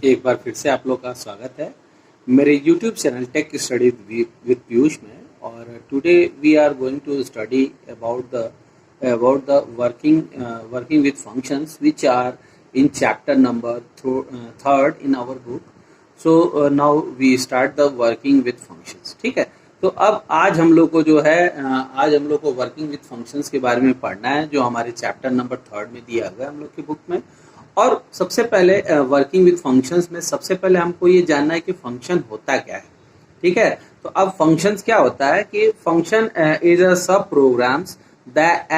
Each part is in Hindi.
एक बार फिर से आप लोग का स्वागत है मेरे YouTube channel tech study with Piyush में। और today we are going to study about the working with functions which are in chapter number third in our book. So now we start the working with functions. ठीक है, तो अब आज हम लोग को जो है आज हम लोग को वर्किंग विद फंक्शंस के बारे में पढ़ना है, जो हमारे चैप्टर नंबर थर्ड में दिया गया हम लोग की बुक में। और सबसे पहले वर्किंग विद फंक्शंस में सबसे पहले हमको ये जानना है कि फंक्शन होता क्या है। ठीक है, तो अब फंक्शंस क्या होता है कि फंक्शन इज अ सब programmes that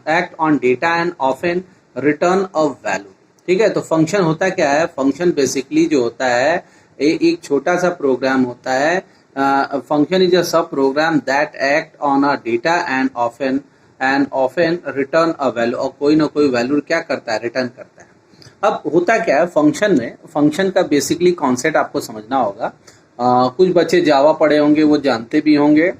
act on data and often return a value. ठीक है, तो फंक्शन होता क्या है? फंक्शन बेसिकली जो होता है एक छोटा सा प्रोग्राम होता है। Function is a sub program that act on a data and often return a value, और कोई ना कोई वैल्यू क्या करता है? रिटर्न करता है। अब होता क्या है फंक्शन में? फंक्शन का बेसिकली कॉन्सेप्ट आपको समझना होगा। कुछ बच्चे जावा पढ़े होंगे, वो जानते भी होंगे,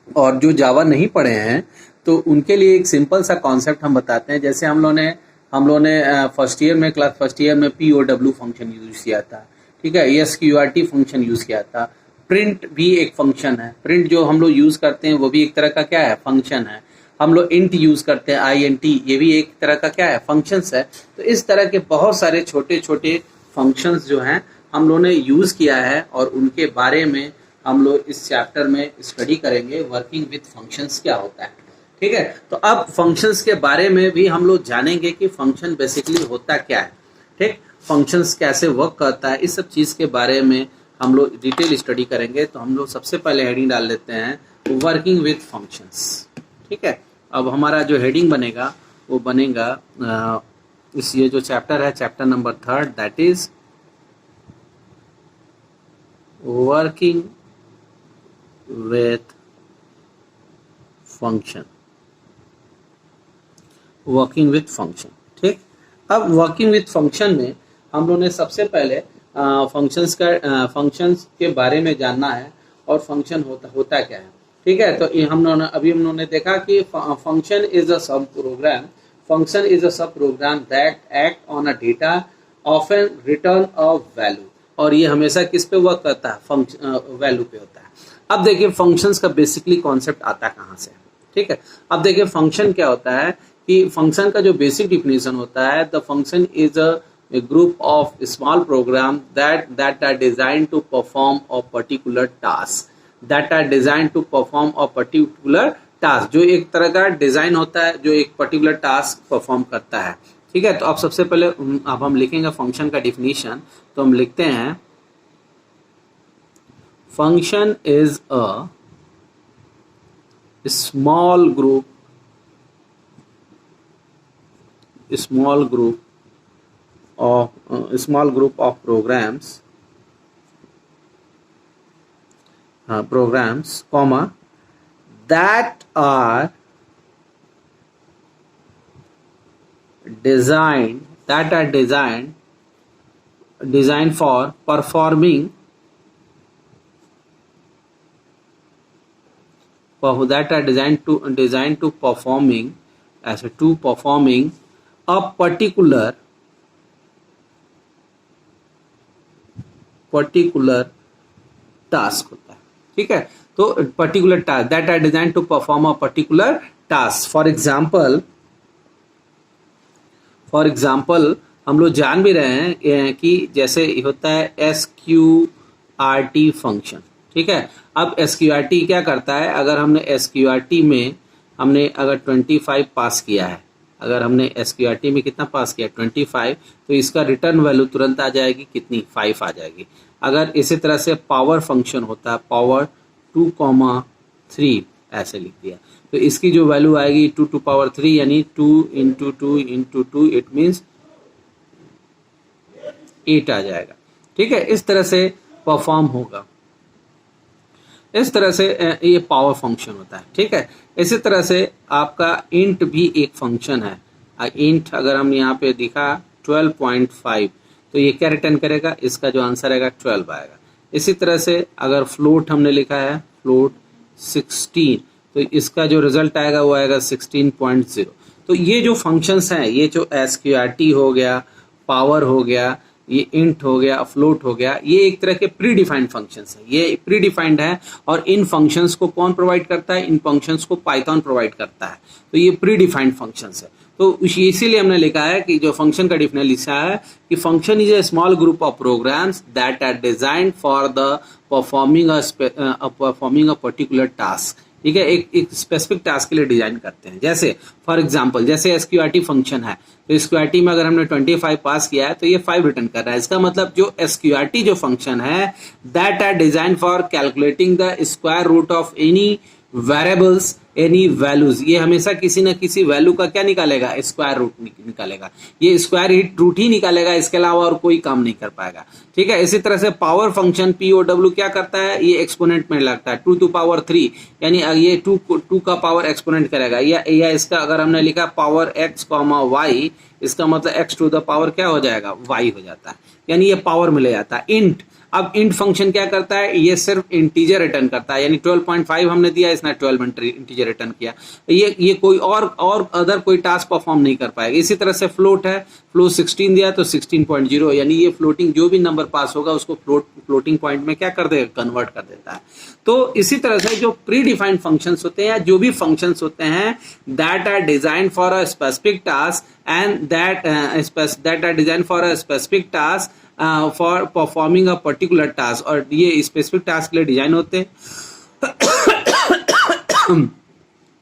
और जो जावा नहीं पढ़े हैं तो उनके लिए एक सिंपल सा कॉन्सेप्ट हम बताते हैं। जैसे हम लोगों ने क्लास फर्स्ट ईयर में POW फंक्शन यूज किया था। ठीक है, SQRT फंक्शन यूज किया था। प्रिंट भी एक फंक्शन है। प्रिंट जो हम लोग यूज करते हैं वो भी एक तरह का क्या है? फंक्शन है। हम लोग इंट यूज करते हैं, INT, ये भी एक तरह का क्या है? फंक्शंस है। तो इस तरह के बहुत सारे छोटे छोटे फंक्शंस जो हैं हम लोगों ने यूज किया है, और उनके बारे में हम लोग इस चैप्टर में स्टडी करेंगे। वर्किंग विद फंक्शंस क्या होता है। ठीक है, तो अब फंक्शंस के बारे में भी हम लोग जानेंगे कि फंक्शन बेसिकली होता क्या है। ठीक, फंक्शंस कैसे वर्क करता है, इस सब चीज के बारे में हम लोग डिटेल स्टडी करेंगे। तो हम लोग सबसे पहले हेडिंग डाल लेते हैं वर्किंग विद फंक्शंस। ठीक है, अब हमारा जो हेडिंग बनेगा वो बनेगा इस ये जो चैप्टर है, chapter number third, that is working with function. Working with function. ठीक, अब वर्किंग विथ फंक्शन में हम लोगों ने सबसे पहले फंक्शंस के बारे में जानना है, और फंक्शन होता क्या है। ठीक है, तो हम लोगों ने देखा कि function is a sub programme. Function is a sub program that act on a data often return a value, और ये हमेशा किस पे वर्क करता है? वैल्यू पे होता है। अब देखिए फंक्शंस का बेसिकली कॉन्सेप्ट आता कहाँ से? ठीक है, अब देखिए फंक्शन क्या होता है कि फंक्शन का जो बेसिक डिफिनेशन होता है, the function is a group of small program that are designed to perform a particular task, जो एक तरह का डिजाइन होता है, जो एक पर्टिकुलर टास्क परफॉर्म करता है। ठीक है, तो अब सबसे पहले अब हम लिखेंगे फंक्शन का डिफिनीशन। तो हम लिखते हैं function is a small group of programs, comma, that are designed for performing a particular task होता है। ठीक है, तो particular task that are design to perform a particular task. For example हम लोग जान भी रहे हैं कि जैसे होता है SQRT फंक्शन। ठीक है, अब SQRT क्या करता है? अगर हमने SQRT में अगर 25 पास किया है, अगर हमने SQRT में कितना पास किया? 25, तो इसका रिटर्न वैल्यू तुरंत आ जाएगी, कितनी? 5 आ जाएगी। अगर इसी तरह से पावर फंक्शन होता है, पावर 2,3 ऐसे लिख दिया, तो इसकी जो वैल्यू आएगी 2 to power 3, यानी 2 into 2 into 2, इट मीन्स 8 आ जाएगा। ठीक है, इस तरह से परफॉर्म होगा। इस तरह से ये पावर फंक्शन होता है। ठीक है, इसी तरह से आपका इंट भी एक फंक्शन है। इंट अगर हम यहाँ पे दिखा 12.5, तो ये क्या रिटर्न करेगा? इसका जो आंसर आएगा 12 आएगा। इसी तरह से अगर फ्लोट हमने लिखा है, फ्लोट 16, तो इसका जो रिजल्ट आएगा वो आएगा 16.0। तो ये जो फंक्शंस हैं, ये जो SQRT हो गया, पावर हो गया, ये इंट हो गया, फ्लोट हो गया, ये एक तरह के प्री डिफाइंड फंक्शंस है, ये प्री डिफाइंड है। और इन फंक्शंस को कौन प्रोवाइड करता है? इन फंक्शंस को पाइथन प्रोवाइड करता है। तो ये प्री डिफाइंड फंक्शंस है। तो इसीलिए हमने लिखा है कि जो फंक्शन का डिफिनेशन लिखा है कि function is a small group of programs that are designed for the performing a particular task. ठीक है, एक स्पेसिफिक टास्क के लिए डिजाइन करते हैं। जैसे फॉर एग्जांपल, जैसे एसक्यूआरटी फंक्शन है, तो एसक्यूआरटी में अगर हमने 25 पास किया है तो ये 5 रिटर्न कर रहा है। इसका मतलब जो एसक्यूआरटी जो फंक्शन है that are design for calculating the square root of any variables, any values, ये हमेशा किसी ना किसी वैल्यू का क्या निकालेगा? स्क्वायर रूट निकालेगा। ये स्क्वायर रूट ही निकालेगा, इसके अलावा और कोई काम नहीं कर पाएगा। ठीक है, इसी तरह से पावर फंक्शन POW क्या करता है? ये एक्सपोनेंट में लगता है 2 to power 3, यानी ये 2 का पावर एक्सपोनेंट करेगा। या इसका अगर हमने लिखा पावर x, y, इसका मतलब x टू द पावर क्या हो जाएगा? y हो जाता है, यानी ये पावर में ले जाता है। इंट, अब इंट फंक्शन क्या करता है? ये सिर्फ इंटीजर रिटर्न करता है, यानी 12.5 हमने दिया, इसने 12 इंटीजर रिटर्न किया। ये कोई और अदर कोई टास्क परफॉर्म नहीं कर पाएगा। इसी तरह से फ्लोट है, फ्लोट 16 दिया तो 16.0, यानी ये फ्लोटिंग जो भी नंबर पास होगा उसको फ्लोटिंग पॉइंट में क्या कर देगा? कन्वर्ट कर देता है। तो इसी तरह से जो प्री डिफाइंड फंक्शंस होते हैं या जो भी फंक्शंस होते हैं that are design for a specific task and that are design for a specific task for performing a particular task, और ये स्पेसिफिक टास्क के लिए डिजाइन होते हैं।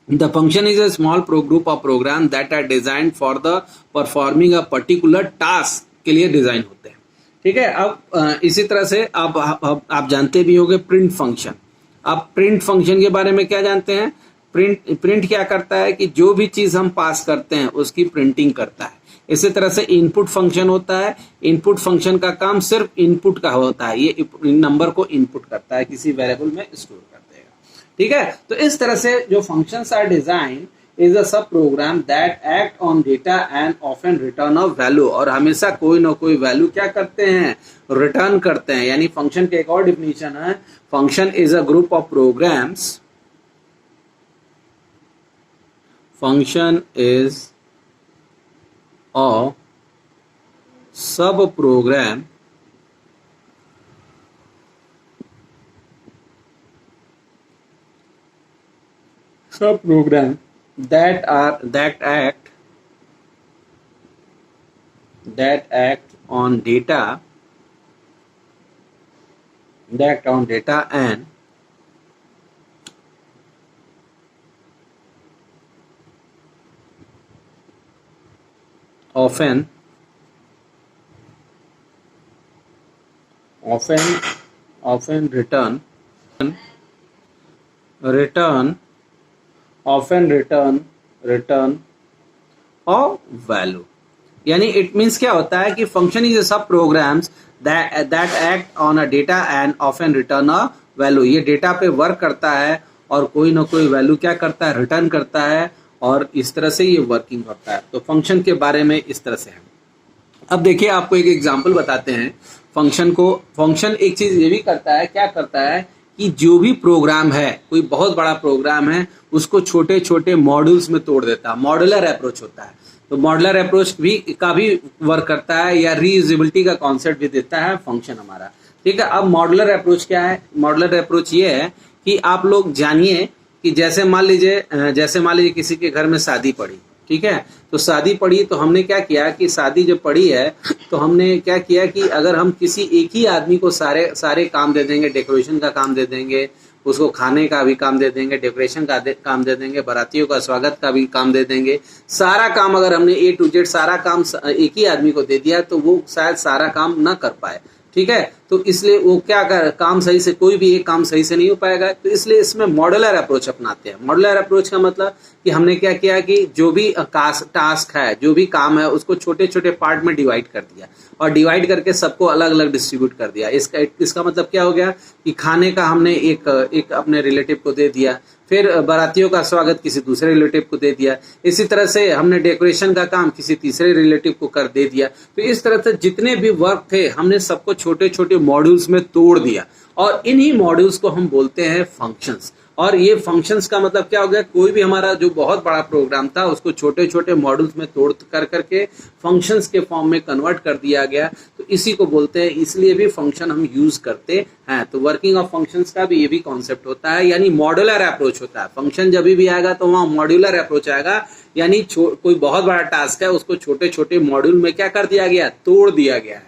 The function is a small group of program that are designed for the performing a particular task के लिए डिजाइन होते हैं। ठीक है, अब इसी तरह से आप जानते भी होंगे प्रिंट फंक्शन। आप प्रिंट फंक्शन के बारे में क्या जानते हैं? प्रिंट क्या करता है कि जो भी चीज हम पास करते हैं उसकी प्रिंटिंग करता है। इसी तरह से इनपुट फंक्शन होता है। इनपुट फंक्शन का काम सिर्फ इनपुट का होता है, ये नंबर को इनपुट करता है, किसी वेरिएबल में स्टोर कर देगा। ठीक है, तो इस तरह से जो functions are design is a sub program that act on data and often return of value, और हमेशा कोई ना कोई वैल्यू क्या करते हैं? रिटर्न करते हैं। यानी फंक्शन के एक और डिफिनेशन है, function is a group of programs, function is a subprogram that act on data and often return of value। यानी इट मीन्स क्या होता है कि फंक्शन इज सब programmes that act on a data and often return a value. ये डेटा पे वर्क करता है और कोई ना कोई वैल्यू क्या करता है? रिटर्न करता है, और इस तरह से ये वर्किंग होता है। तो फंक्शन के बारे में इस तरह से है। अब देखिए, आपको एक एग्जांपल बताते हैं फंक्शन को। फंक्शन एक चीज ये भी करता है, क्या करता है कि जो भी प्रोग्राम है, कोई बहुत बड़ा प्रोग्राम है, उसको छोटे छोटे मॉड्यूल्स में तोड़ देता है। मॉड्यूलर अप्रोच होता है। तो मॉड्यूलर अप्रोच का भी वर्क करता है, या रीयूजेबिलिटी का कॉन्सेप्ट भी देता है फंक्शन हमारा। ठीक है, अब मॉड्यूलर अप्रोच क्या है? मॉड्यूलर अप्रोच ये है कि आप लोग जानिए कि जैसे मान लीजिए किसी के घर में शादी पड़ी। ठीक है, तो शादी पड़ी तो हमने क्या किया कि शादी जब पड़ी है तो हमने क्या किया कि अगर हम किसी एक ही आदमी को सारे काम दे देंगे, डेकोरेशन का काम दे देंगे, उसको खाने का भी काम दे देंगे, डेकोरेशन का काम दे देंगे, बारातियों का स्वागत का भी काम दे देंगे, सारा काम अगर हमने A to Z सारा काम एक ही आदमी को दे दिया तो वो शायद सारा काम ना कर पाए। ठीक है, तो इसलिए वो क्या कर काम सही से, कोई भी एक काम सही से नहीं हो पाएगा। तो इसलिए इसमें मॉड्यूलर अप्रोच अपनाते हैं। मॉड्यूलर अप्रोच का मतलब कि हमने क्या किया कि जो भी टास्क है, जो भी काम है, उसको छोटे छोटे पार्ट में डिवाइड कर दिया, और डिवाइड करके सबको अलग अलग डिस्ट्रीब्यूट कर दिया। इसका मतलब क्या हो गया कि खाने का हमने एक अपने रिलेटिव को दे दिया, फिर बारातियों का स्वागत किसी दूसरे रिलेटिव को दे दिया, इसी तरह से हमने डेकोरेशन का काम किसी तीसरे रिलेटिव को कर दे दिया। तो इस तरह से जितने भी वर्क थे हमने सबको छोटे छोटे मॉड्यूल्स में तोड़ दिया, और इन्हीं मॉड्यूल्स को हम बोलते हैं फंक्शंस। और ये फंक्शंस का मतलब क्या हो गया? कोई भी हमारा जो बहुत बड़ा प्रोग्राम था उसको छोटे छोटे मॉड्यूल्स में तोड़ करके फंक्शंस के फॉर्म में कन्वर्ट कर दिया गया। तो इसी को बोलते हैं, इसलिए भी फंक्शन हम यूज करते हैं। तो वर्किंग ऑफ फंक्शंस का भी ये भी कॉन्सेप्ट होता है, यानी मॉड्यूलर अप्रोच होता है। फंक्शन जब भी आएगा तो वहाँ मॉड्यूलर अप्रोच आएगा, यानी कोई बहुत बड़ा टास्क है उसको छोटे छोटे मॉड्यूल में क्या कर दिया गया, तोड़ दिया गया है,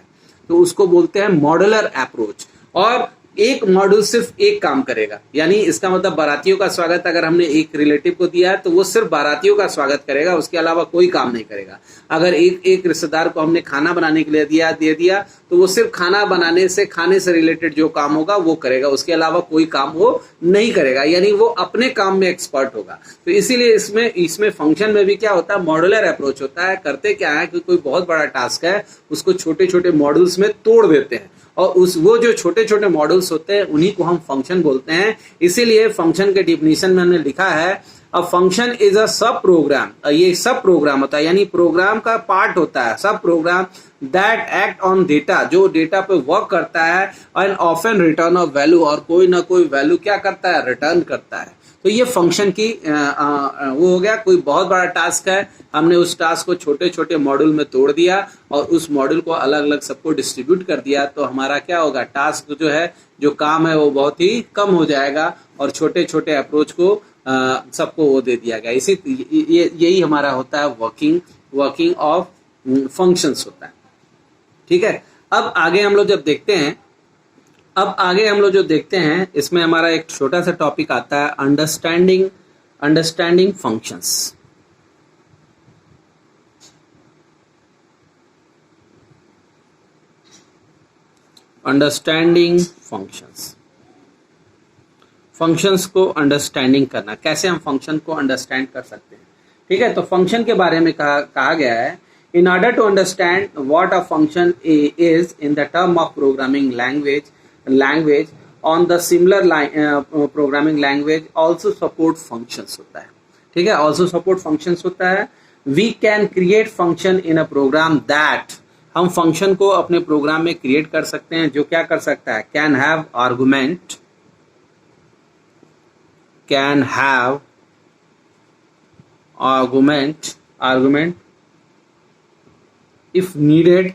तो उसको बोलते हैं मॉड्यूलर अप्रोच। और एक मॉड्यूल सिर्फ एक काम करेगा, यानी इसका मतलब बारातियों का स्वागत अगर हमने एक रिलेटिव को दिया है तो वो सिर्फ बारातियों का स्वागत करेगा, उसके अलावा कोई काम नहीं करेगा। अगर एक रिश्तेदार को हमने खाना बनाने के लिए दे दिया तो वो सिर्फ खाना बनाने से, खाने से रिलेटेड जो काम होगा वो करेगा, उसके अलावा कोई काम वो नहीं करेगा, यानी वो अपने काम में एक्सपर्ट होगा। तो इसीलिए इसमें फंक्शन में भी क्या होता है, मॉड्यूलर अप्रोच होता है। करते क्या है कि कोई बहुत बड़ा टास्क है उसको छोटे छोटे मॉड्यूल्स में तोड़ देते हैं, और वो जो छोटे छोटे मॉड्यूल्स होते हैं उन्हीं को हम फंक्शन बोलते हैं। इसीलिए फंक्शन के डिफिनीशन में हमने लिखा है, अ function is a sub programme. ये सब प्रोग्राम होता है, यानी प्रोग्राम का पार्ट होता है, सब program that act on data, जो डेटा पे वर्क करता है, and often return of value, और कोई ना कोई वैल्यू क्या करता है, रिटर्न करता है। तो ये फंक्शन की वो हो गया। कोई बहुत बड़ा टास्क है, हमने उस टास्क को छोटे छोटे मॉड्यूल में तोड़ दिया और उस मॉड्यूल को अलग अलग सबको डिस्ट्रीब्यूट कर दिया, तो हमारा क्या होगा, टास्क जो है, जो काम है वो बहुत ही कम हो जाएगा, और छोटे छोटे अप्रोच को सबको वो दे दिया गया। यही हमारा होता है वर्किंग ऑफ फंक्शंस होता है। ठीक है, अब आगे हम लोग जो देखते हैं इसमें हमारा एक छोटा सा टॉपिक आता है, अंडरस्टैंडिंग फंक्शंस। अंडरस्टैंडिंग फंक्शंस को अंडरस्टैंडिंग करना, कैसे हम फंक्शन को अंडरस्टैंड कर सकते हैं। ठीक है, तो फंक्शन के बारे में कहा गया है, in order to understand what a function is in the term of programming language on the similar programming language also support functions होता है। ठीक है, ऑल्सो सपोर्ट फंक्शंस होता है। We can create function in a program that, हम फंक्शन को अपने प्रोग्राम में क्रिएट कर सकते हैं जो क्या कर सकता है, can have argument if needed.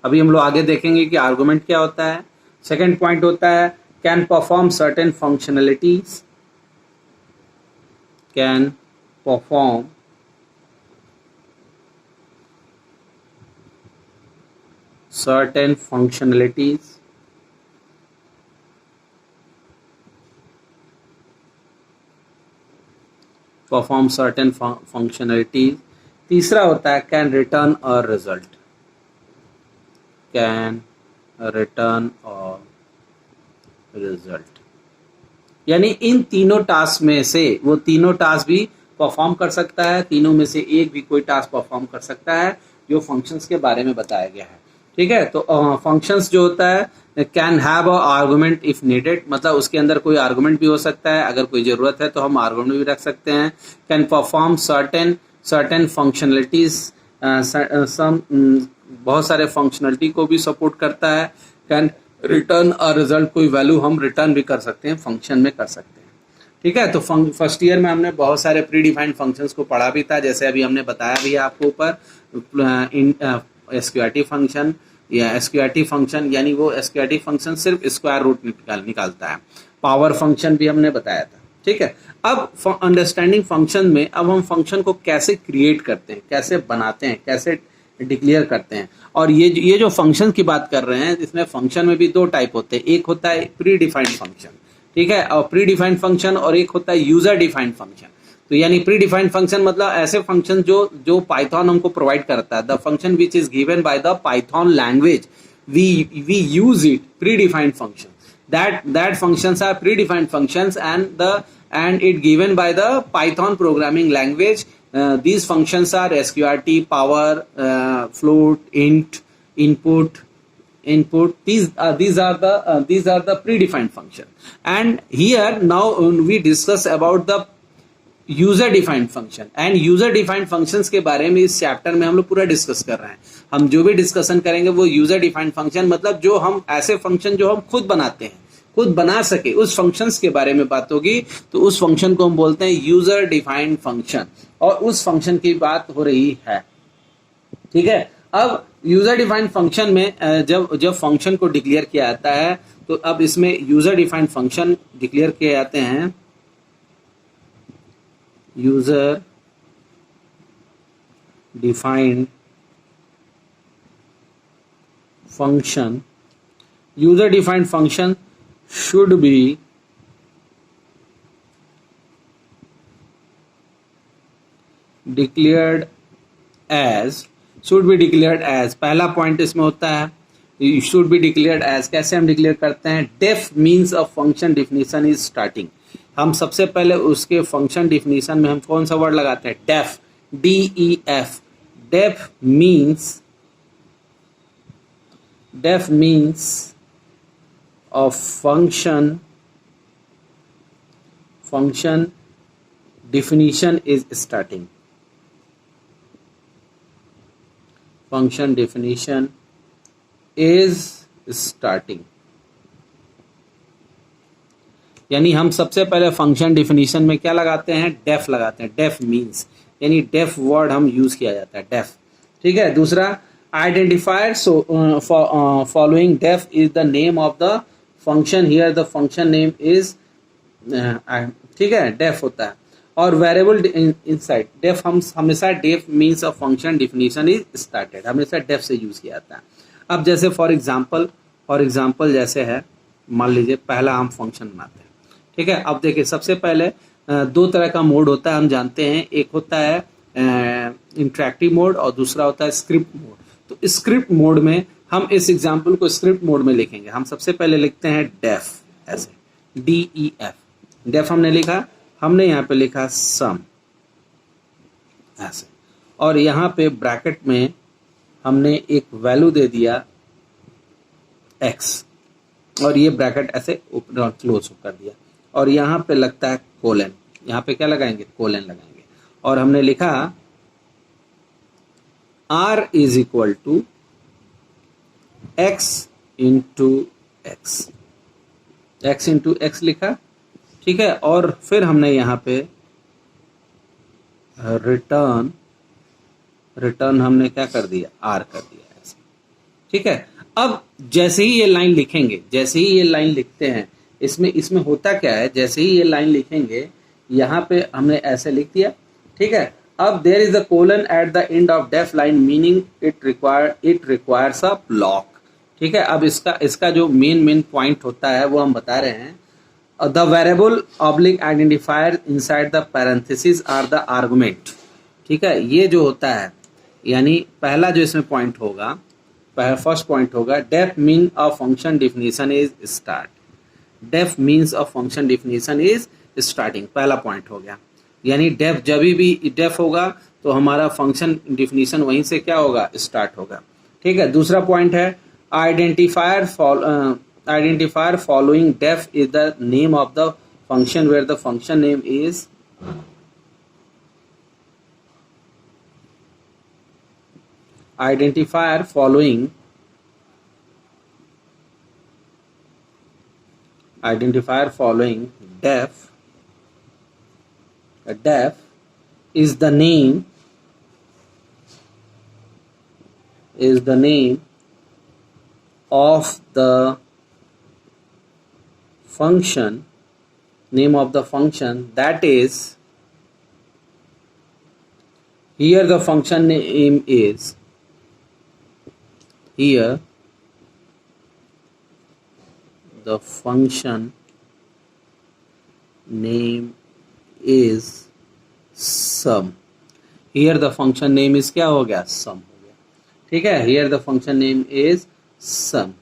अभी हम लोग आगे देखेंगे कि आर्गुमेंट क्या होता है। सेकंड पॉइंट होता है, can perform certain functionalities, can perform certain functionalities, तीसरा होता है कैन रिटर्न अ रिजल्ट, यानी इन तीनों टास्क में से वो तीनों टास्क भी परफॉर्म कर सकता है, तीनों में से एक भी कोई टास्क परफॉर्म कर सकता है जो फंक्शंस के बारे में बताया गया है। ठीक है, तो फंक्शंस जो होता है, can have a argument if needed, मतलब उसके अंदर कोई आर्गुमेंट भी हो सकता है, अगर कोई जरूरत है तो हम आर्गुमेंट भी रख सकते हैं। कैन परफॉर्म सर्टेन फंक्शनलिटीज, बहुत सारे फंक्शनलिटी को भी सपोर्ट करता है। कैन रिटर्न अ रिजल्ट, कोई वैल्यू हम रिटर्न भी कर सकते हैं, फंक्शन में कर सकते हैं। ठीक है, तो फर्स्ट ईयर में हमने बहुत सारे प्री डिफाइंड फंक्शंस को पढ़ा भी था, जैसे अभी हमने बताया भी है आपको ऊपर, एसक्यूआरटी फंक्शन या एसक्यूआरटी फंक्शन, यानी वो एसक्यूआरटी फंक्शन सिर्फ स्क्वायर रूट निकालता है। पावर फंक्शन भी हमने बताया था। ठीक है, अब अंडरस्टैंडिंग फंक्शन में अब हम फंक्शन को कैसे क्रिएट करते हैं, कैसे बनाते हैं, कैसे डिक्लेयर करते हैं। और ये जो फंक्शन की बात कर रहे हैं, इसमें फंक्शन में भी दो टाइप होते हैं, एक होता है प्री डिफाइंड फंक्शन, ठीक है, और प्री डिफाइंड फंक्शन, और एक होता है यूजर डिफाइंड फंक्शन। तो यानी प्री डिफाइंड फंक्शन मतलब ऐसे फंक्शन जो पाइथन हमको प्रोवाइड करता है, the function which is given by the Python language, we use it, predefined function, that functions are predefined functions and it given by the Python programming language. These functions are sqrt, power, float, int, input. These are the predefined function. And here now we discuss about the user defined function. And user defined functions के बारे में इस चैप्टर में हम लोग पूरा डिस्कस कर रहे हैं। हम जो भी डिस्कशन करेंगे वो यूजर डिफाइंड फंक्शन, मतलब जो हम ऐसे फंक्शन जो हम खुद बनाते हैं, खुद बना सके, उस फंक्शंस के बारे में बात होगी। तो उस फंक्शन को हम बोलते हैं यूजर डिफाइंड फंक्शन, और उस फंक्शन की बात हो रही है। ठीक है, अब यूजर डिफाइंड फंक्शन में जब जब फंक्शन को डिक्लेयर किया जाता है तो अब इसमें यूजर डिफाइंड फंक्शन डिक्लेयर किए जाते हैं। User defined function, user defined function should be declared as, should be declared as, पहला पॉइंट इसमें होता है शुड बी डिक्लेयर्ड एज। कैसे हम डिक्लेयर करते हैं? Def means of function definition is starting. हम सबसे पहले उसके फंक्शन डिफिनीशन में हम कौन सा वर्ड लगाते हैं? Def, DEF। Def means of function definition is starting. Function definition is starting, यानी हम सबसे पहले फंक्शन डिफिनीशन में क्या लगाते हैं? डेफ लगाते हैं। डेफ मीन्स यानी डेफ वर्ड हम यूज किया जाता है, डेफ। ठीक है। दूसरा, identifier following def is the name of the function, here the function name is, ठीक है, डेफ होता है। और वेरिएबल इनसाइड डेफ, हम हमेशा def means of function definition is started, हमेशा डेफ से यूज किया जाता है। अब जैसे फॉर एग्जाम्पल जैसे है, मान लीजिए पहला हम फंक्शन बनाते हैं। ठीक है। अब देखिए सबसे पहले दो तरह का मोड होता है, हम जानते हैं। एक होता है इंटरेक्टिव मोड और दूसरा होता है स्क्रिप्ट मोड। तो स्क्रिप्ट मोड में हम इस एग्जाम्पल को स्क्रिप्ट मोड में लिखेंगे। हम सबसे पहले लिखते हैं डेफ, ऐसे DEF। डेफ हमने लिखा, हमने यहाँ पे लिखा सम, ऐसे, और यहाँ पे ब्रैकेट में हमने एक वैल्यू दे दिया x, और ये ब्रैकेट ऐसे क्लोज कर दिया, और यहाँ पे लगता है कोलन। यहाँ पे क्या लगाएंगे? कोलन लगाएंगे। और हमने लिखा r is equal to x into x, x into x लिखा। ठीक है। और फिर हमने यहाँ पे रिटर्न हमने क्या कर दिया? R कर दिया ऐसे। ठीक है। अब जैसे ही ये लाइन लिखेंगे, जैसे ही ये लाइन लिखते हैं, इसमें होता क्या है? जैसे ही ये लाइन लिखेंगे, यहाँ पे हमने ऐसे लिख दिया। ठीक है। अब there is a colon at the end of def line, meaning it requires a block. ठीक है। अब इसका जो मेन पॉइंट होता है वो हम बता रहे हैं। The variable oblique identifier inside the parentheses are the argument। ठीक है। ये जो होता है, यानी पहला जो इसमें पॉइंट होगा, फर्स्ट पॉइंट होगा, def mean of function definition is start. Def means of function definition is starting, पहला पॉइंट हो गया। यानी डेफ, जब भी डेफ होगा तो हमारा फंक्शन डिफिनीशन वहीं से क्या होगा? स्टार्ट होगा। ठीक है। दूसरा पॉइंट है identifier following def is the name of the function where the function name is identifier following def is the name of the function, name of the function, that is, here the function name is, here the function name is sum। here the function name is क्या हो गया? sum हो गया। ठीक है। here the function name is sum।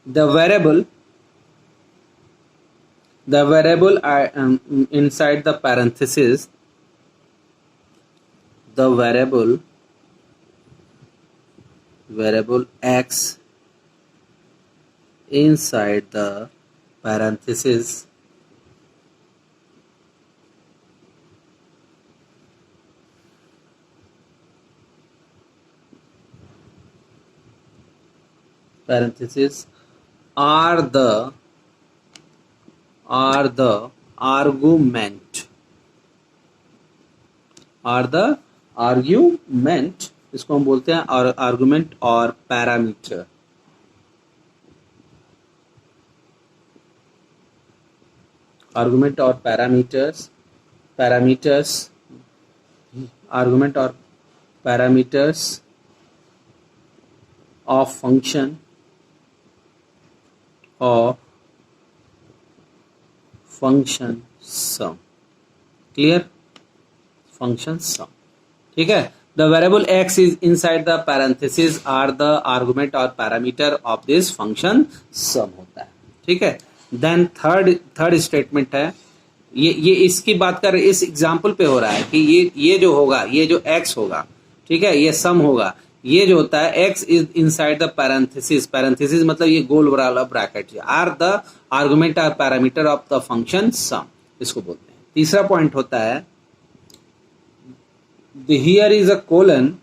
the variable inside the parenthesis, the variable x inside the parenthesis are the argument are the argument, इसको हम बोलते हैं और आर्गुमेंट और पैरामीटर। आर्गुमेंट और पैरामीटर्स आर्गुमेंट और parameters of function sum. Clear? Function sum, ठीक है। The variable x is inside the parenthesis are the argument और parameter of this function sum होता है, ठीक है। देन थर्ड स्टेटमेंट है, ये इसकी बात कर, इस एग्जाम्पल पे हो रहा है कि ये जो होगा, ये जो x होगा, ठीक है, ये सम होगा। ये जो होता है x is inside the parenthesis, parenthesis मतलब ये गोल वाला ब्रैकेट, आर द आर्गुमेंट और parameter of the function sum, इसको बोलते हैं। तीसरा पॉइंट होता है here is a colon,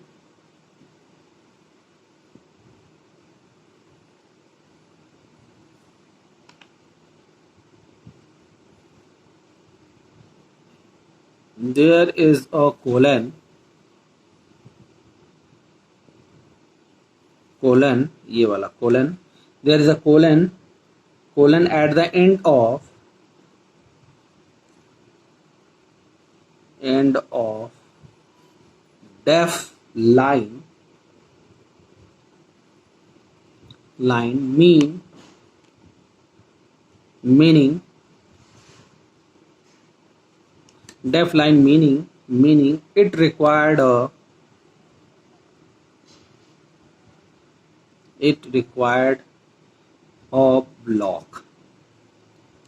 there is a colon, ये वाला colon, there is a colon at the end of def line meaning def line meaning it required a block,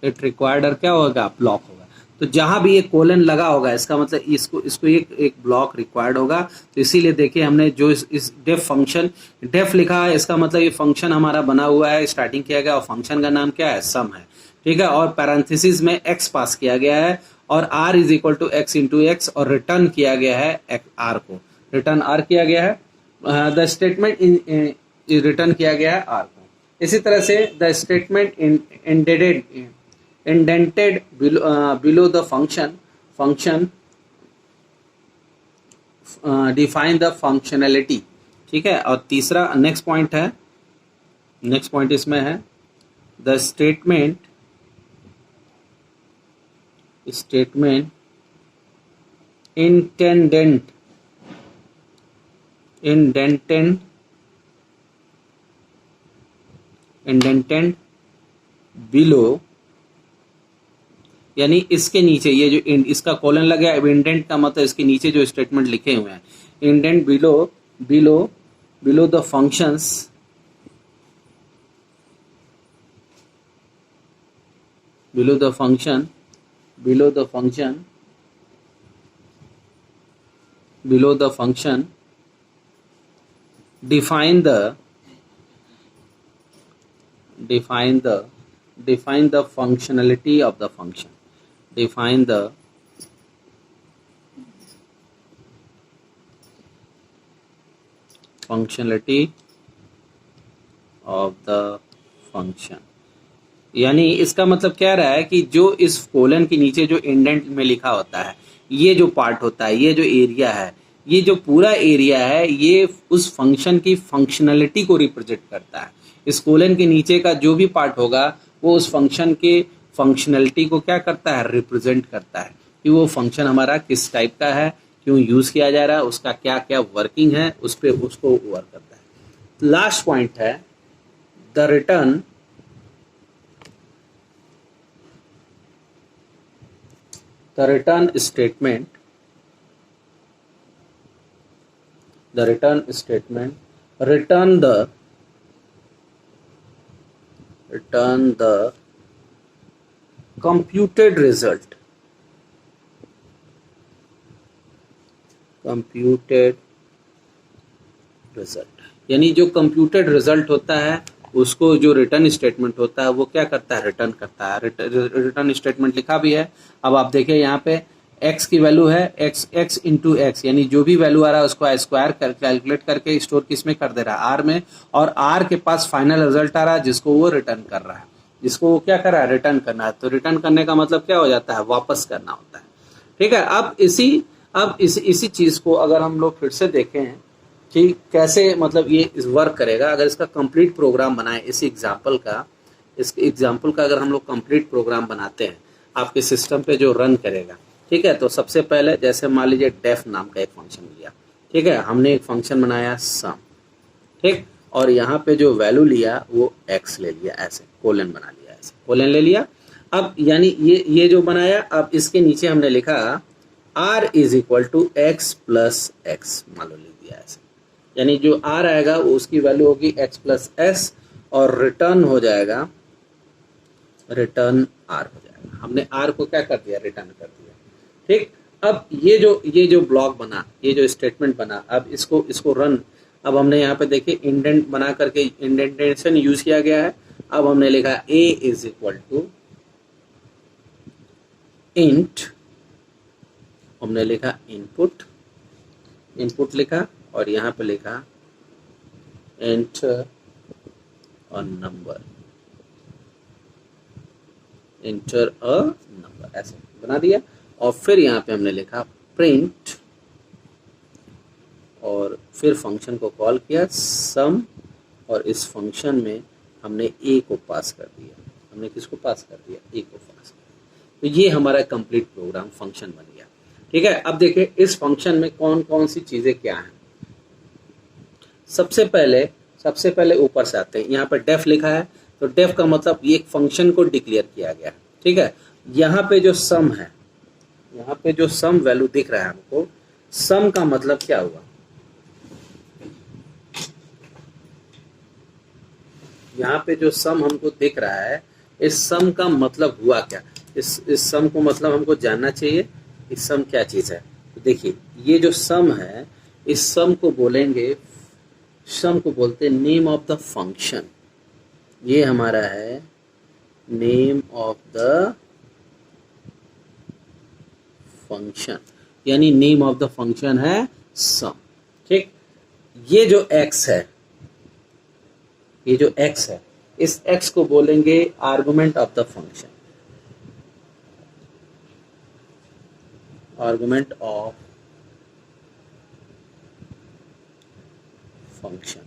it required क्या होगा? ब्लॉक होगा। तो जहां भी ये कोलन लगा होगा इसका मतलब इसको एक ब्लॉक रिक्वायर्ड होगा। तो इसीलिए देखिए हमने जो इस डेफ फंक्शन, डेफ लिखा है, इसका मतलब ये फंक्शन हमारा बना हुआ है, स्टार्टिंग किया गया और फंक्शन का नाम क्या है? सम है, ठीक है। और पैरेंथेसिस में x पास किया गया है और r is equal to x into x और रिटर्न किया गया है r को, रिटर्न r किया गया है, द स्टेटमेंट रिटर्न किया गया है r को। इसी तरह से the statement indented below the function define the functionality, ठीक है। और तीसरा नेक्स्ट पॉइंट इसमें है द स्टेटमेंट indented below, यानी इसके नीचे ये जो इसका कॉलन लगा है, इंडेंट का मतलब इसके नीचे जो स्टेटमेंट लिखे हुए हैं, indent below the functions below the function define the functionality of the function, define the functionality of the function। यानी इसका मतलब क्या रहा है कि जो इस कोलन के नीचे जो इंडेंट में लिखा होता है, ये जो पार्ट होता है, ये जो एरिया है, ये जो पूरा एरिया है, ये उस फंक्शन की फंक्शनलिटी को रिप्रेजेंट करता है। इस कोलन के नीचे का जो भी पार्ट होगा वो उस फंक्शन के फंक्शनलिटी को क्या करता है? रिप्रेजेंट करता है कि वो फंक्शन हमारा किस टाइप का है, क्यों यूज किया जा रहा है, उसका क्या क्या वर्किंग है, उस पर उसको वर्क करता है। लास्ट पॉइंट है the return statement return the computed result यानी जो कंप्यूटेड रिजल्ट होता है उसको जो रिटर्न स्टेटमेंट होता है वो क्या करता है? रिटर्न करता है। रिटर्न स्टेटमेंट लिखा भी है। अब आप देखिए यहाँ पे x की वैल्यू है x इंटू एक्स, यानी जो भी वैल्यू आ रहा है उसको स्क्वायर कैलकुलेट करके स्टोर किस में कर दे रहा है? r में। और r के पास फाइनल रिजल्ट आ रहा है जिसको वो रिटर्न कर रहा है, जिसको वो क्या कर रहा है? रिटर्न करना है। तो रिटर्न करने का मतलब क्या हो जाता है? वापस करना होता है, ठीक है। अब इसी चीज़ को अगर हम लोग फिर से देखें कि कैसे मतलब ये वर्क करेगा, अगर इसका कंप्लीट प्रोग्राम बनाए इस एग्जाम्पल का अगर हम लोग कंप्लीट प्रोग्राम बनाते हैं आपके सिस्टम पे जो रन करेगा, ठीक है। तो सबसे पहले जैसे मान लीजिए डेफ नाम का एक फंक्शन लिया, ठीक है, हमने एक फंक्शन बनाया सम, ठीक, और यहाँ पे जो वैल्यू लिया वो x ले लिया, ऐसे कोलन बना लिया, ऐसे कोलन ले लिया। अब यानी ये जो बनाया, अब इसके नीचे हमने लिखा r is equal to x plus x, मान लो लिख दिया ऐसे, यानी जो r आएगा वो उसकी वैल्यू होगी x प्लस एस, और रिटर्न हो जाएगा, रिटर्न r हो जाएगा। हमने r को क्या कर दिया, रिटर्न कर दिया, ठीक। अब ये जो ब्लॉक बना, ये जो स्टेटमेंट बना, अब इसको रन, अब हमने यहाँ पे देखिए इंडेंट बना करके इंडेंटेशन यूज किया गया है। अब हमने लिखा a is equal to int, हमने लिखा इनपुट, इनपुट लिखा, और यहाँ पे लिखा enter a number, enter a number, ऐसे बना दिया। और फिर यहाँ पे हमने लिखा प्रिंट, और फिर फंक्शन को कॉल किया सम, और इस फंक्शन में हमने a को पास कर दिया, हमने किसको पास कर दिया, a को पास कर दिया। तो ये हमारा कंप्लीट प्रोग्राम फंक्शन बन गया, ठीक है। अब देखिए इस फंक्शन में कौन कौन सी चीजें क्या हैं। सबसे पहले ऊपर से आते हैं, यहाँ पर डेफ लिखा है, तो डेफ का मतलब ये एक फंक्शन को डिक्लेयर किया गया है, ठीक है। यहाँ पे जो सम है, यहाँ पे जो सम वैल्यू दिख रहा है हमको, सम का मतलब क्या हुआ, यहाँ पे जो सम हमको दिख रहा है, इस सम का मतलब हुआ क्या, इस सम को मतलब हमको जानना चाहिए, इस सम क्या चीज है। तो देखिए ये जो सम है, इस सम को बोलेंगे, सम को बोलते हैं नेम ऑफ द फंक्शन। ये हमारा है नेम ऑफ द फंक्शन, यानी नेम ऑफ द फंक्शन है सम, ठीक। ये जो x है, ये जो x है, इस x को बोलेंगे argument of the function, argument of function,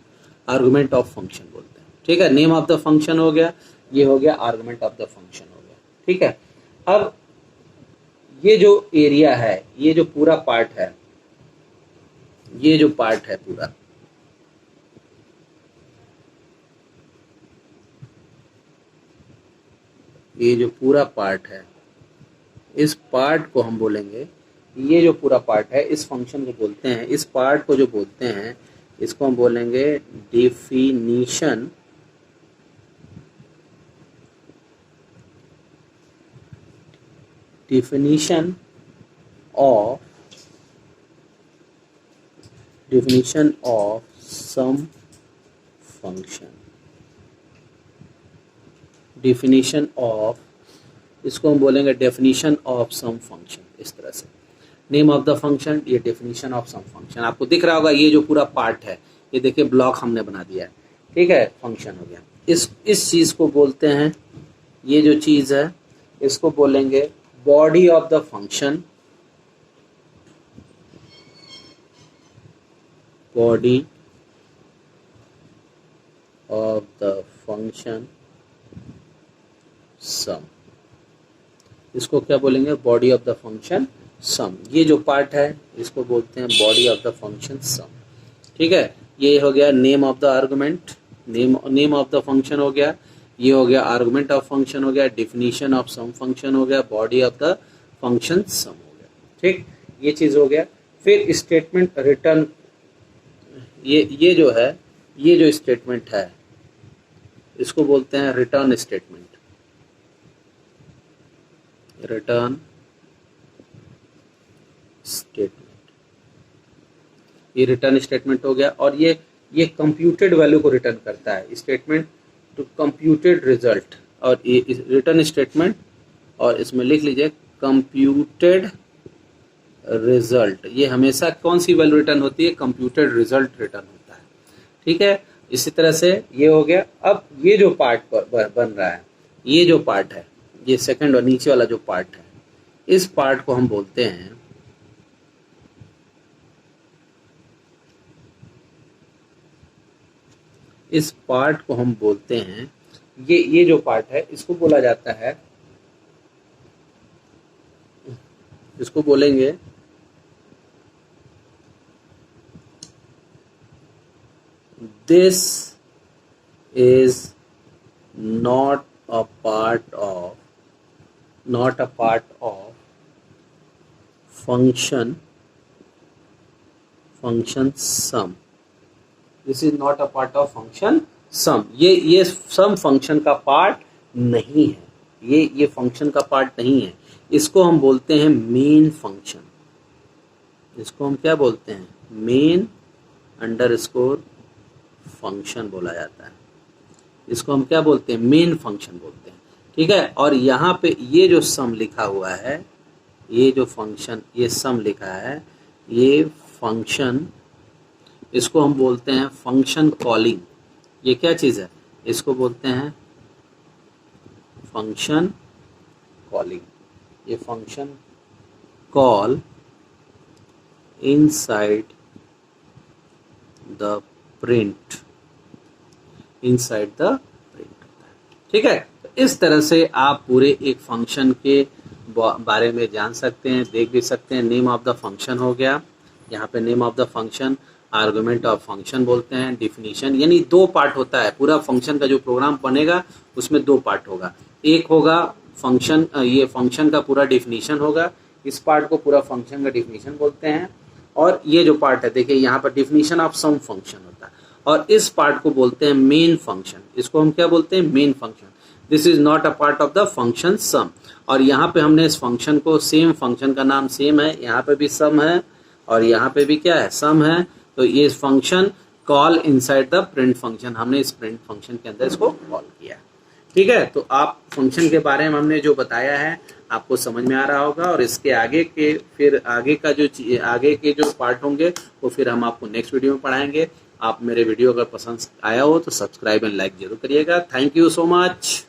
argument of function बोलते हैं, ठीक है। नेम ऑफ द फंक्शन हो गया, ये हो गया आर्गुमेंट ऑफ द फंक्शन हो गया, ठीक है। अब ये जो एरिया है, ये जो पूरा पार्ट है, ये जो पार्ट है पूरा, ये जो पूरा पार्ट है, इस पार्ट को हम बोलेंगे, ये जो पूरा पार्ट है इस फंक्शन को बोलते हैं, इस पार्ट को जो बोलते हैं इसको हम बोलेंगे definition, definition of some function, definition of, इसको हम बोलेंगे डेफिनेशन ऑफ सम फंक्शन, इस तरह से। नेम ऑफ द फंक्शन, ये डेफिनेशन ऑफ सम फंक्शन, आपको दिख रहा होगा ये जो पूरा पार्ट है, ये देखिए ब्लॉक हमने बना दिया है, ठीक है, फंक्शन हो गया। इस चीज को बोलते हैं, ये जो चीज है इसको बोलेंगे body of the function, body of the function sum, इसको क्या बोलेंगे, body of the function sum. ये जो पार्ट है इसको बोलते हैं body of the function sum, ठीक है। ये हो गया name of the argument, name of the function हो गया, ये हो गया आर्गुमेंट ऑफ फंक्शन हो गया, डेफिनेशन ऑफ सम फंक्शन हो गया, बॉडी ऑफ द फंक्शन सम हो गया, ठीक, ये चीज हो गया। फिर स्टेटमेंट रिटर्न, ये जो है, ये जो स्टेटमेंट है इसको बोलते हैं रिटर्न स्टेटमेंट, रिटर्न स्टेटमेंट, ये रिटर्न स्टेटमेंट हो गया। और ये कंप्यूटेड वैल्यू को रिटर्न करता है, स्टेटमेंट टू कंप्यूटेड रिजल्ट, और ये रिटर्न स्टेटमेंट, और इसमें लिख लीजिए कंप्यूटेड रिजल्ट, ये हमेशा कौन सी वैल्यू रिटर्न होती है, कंप्यूटेड रिजल्ट रिटर्न होता है, ठीक है। इसी तरह से ये हो गया। अब ये जो पार्ट बन रहा है, ये जो पार्ट है, ये सेकंड और नीचे वाला जो पार्ट है, इस पार्ट को हम बोलते हैं इस पार्ट को हम बोलते हैं, ये जो पार्ट है इसको बोला जाता है, इसको बोलेंगे this is not a part of function sum. This is not a part of function sum. ये sum फंक्शन का पार्ट नहीं है, ये फंक्शन का पार्ट नहीं है। इसको हम बोलते हैं मेन फंक्शन। इसको हम क्या बोलते हैं? मेन अंडरस्कोर फंक्शन बोला जाता है। इसको हम क्या बोलते हैं? मेन फंक्शन बोलते हैं। ठीक है। और यहाँ पे ये जो सम लिखा हुआ है, ये जो फंक्शन, ये सम लिखा है, ये फंक्शन, इसको हम बोलते हैं फंक्शन कॉलिंग। ये क्या चीज़ है? इसको बोलते हैं फंक्शन कॉलिंग। ये function call inside the print, inside the print होता है। ठीक है। तो इस तरह से आप पूरे एक फंक्शन के बारे में जान सकते हैं, देख भी सकते हैं। नेम ऑफ द फंक्शन हो गया, यहाँ पे name of the function, argument of function बोलते हैं, डिफिनीशन, यानी दो पार्ट होता है। पूरा फंक्शन का जो प्रोग्राम बनेगा उसमें दो पार्ट होगा। एक होगा फंक्शन, ये फंक्शन का पूरा डिफिनीशन होगा, इस पार्ट को पूरा फंक्शन का डिफिनीशन बोलते हैं। और ये जो पार्ट है, देखिए यहाँ पर डिफिनीशन ऑफ सम फंक्शन होता है, और इस पार्ट को बोलते हैं मेन फंक्शन। इसको हम क्या बोलते हैं? Main function. This is not a part of the function sum. और यहाँ पे हमने इस फंक्शन को, सेम फंक्शन का नाम सेम है, यहाँ पे भी सम है और यहाँ पे भी क्या है? सम है। तो ये function call inside the print function, हमने इस प्रिंट फंक्शन के अंदर इसको कॉल किया। ठीक है। तो आप फंक्शन के बारे में हमने जो बताया है आपको समझ में आ रहा होगा, और इसके आगे के फिर आगे के जो पार्ट होंगे वो फिर हम आपको नेक्स्ट वीडियो में पढ़ाएंगे। आप मेरे वीडियो अगर पसंद आया हो तो सब्सक्राइब एंड लाइक जरूर करिएगा। Thank you so much.